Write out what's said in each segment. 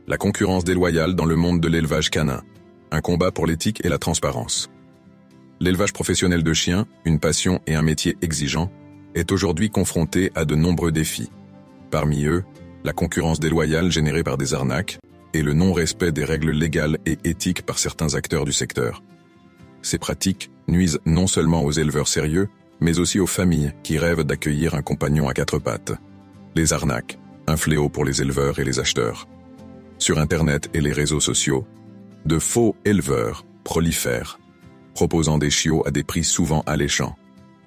La concurrence déloyale dans le monde de l'élevage canin. Un combat pour l'éthique et la transparence. L'élevage professionnel de chiens, une passion et un métier exigeant, est aujourd'hui confronté à de nombreux défis. Parmi eux, la concurrence déloyale générée par des arnaques et le non-respect des règles légales et éthiques par certains acteurs du secteur. Ces pratiques nuisent non seulement aux éleveurs sérieux, mais aussi aux familles qui rêvent d'accueillir un compagnon à quatre pattes. Les arnaques, un fléau pour les éleveurs et les acheteurs. Sur Internet et les réseaux sociaux, de faux éleveurs prolifèrent, proposant des chiots à des prix souvent alléchants.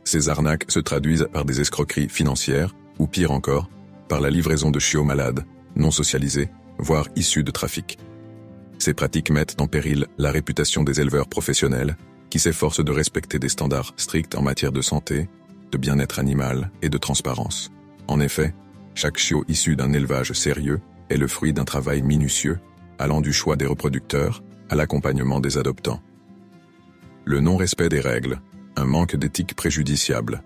Ces arnaques se traduisent par des escroqueries financières, ou pire encore, par la livraison de chiots malades, non socialisés, voire issus de trafic. Ces pratiques mettent en péril la réputation des éleveurs professionnels, qui s'efforcent de respecter des standards stricts en matière de santé, de bien-être animal et de transparence. En effet, chaque chiot issu d'un élevage sérieux est le fruit d'un travail minutieux, allant du choix des reproducteurs à l'accompagnement des adoptants. Le non-respect des règles, un manque d'éthique préjudiciable.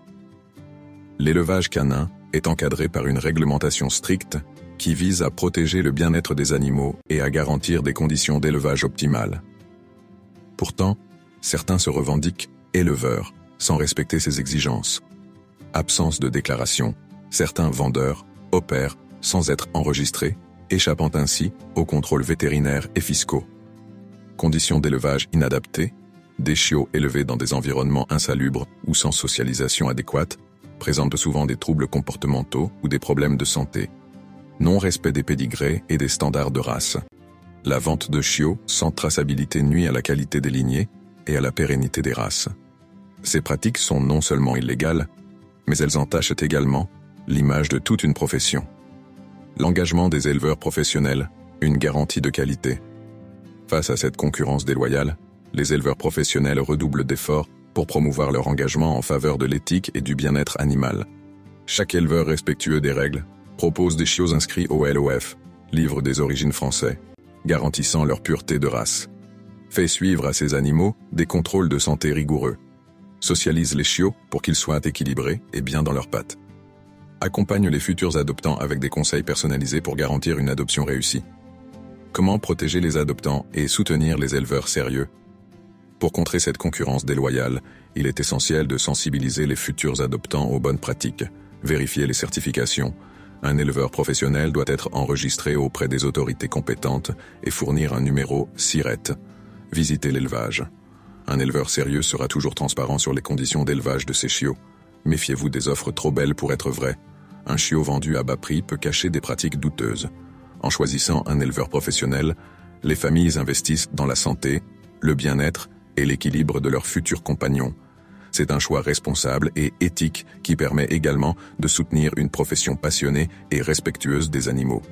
L'élevage canin est encadré par une réglementation stricte qui vise à protéger le bien-être des animaux et à garantir des conditions d'élevage optimales. Pourtant, certains se revendiquent éleveurs sans respecter ces exigences. Absence de déclaration, certains vendeurs opèrent sans être enregistrés, échappant ainsi aux contrôles vétérinaires et fiscaux. Conditions d'élevage inadaptées, des chiots élevés dans des environnements insalubres ou sans socialisation adéquate, présentent souvent des troubles comportementaux ou des problèmes de santé. Non-respect des pédigrés et des standards de race. La vente de chiots sans traçabilité nuit à la qualité des lignées et à la pérennité des races. Ces pratiques sont non seulement illégales, mais elles entachent également l'image de toute une profession. L'engagement des éleveurs professionnels, une garantie de qualité. Face à cette concurrence déloyale, les éleveurs professionnels redoublent d'efforts pour promouvoir leur engagement en faveur de l'éthique et du bien-être animal. Chaque éleveur respectueux des règles propose des chiots inscrits au LOF, Livre des origines français, garantissant leur pureté de race. Fait suivre à ces animaux des contrôles de santé rigoureux. Socialise les chiots pour qu'ils soient équilibrés et bien dans leurs pattes. Accompagne les futurs adoptants avec des conseils personnalisés pour garantir une adoption réussie. Comment protéger les adoptants et soutenir les éleveurs sérieux? Pour contrer cette concurrence déloyale, il est essentiel de sensibiliser les futurs adoptants aux bonnes pratiques, vérifier les certifications. Un éleveur professionnel doit être enregistré auprès des autorités compétentes et fournir un numéro SIRET. Visiter l'élevage. Un éleveur sérieux sera toujours transparent sur les conditions d'élevage de ses chiots. Méfiez-vous des offres trop belles pour être vraies. Un chiot vendu à bas prix peut cacher des pratiques douteuses. En choisissant un éleveur professionnel, les familles investissent dans la santé, le bien-être et l'équilibre de leurs futurs compagnons. C'est un choix responsable et éthique qui permet également de soutenir une profession passionnée et respectueuse des animaux.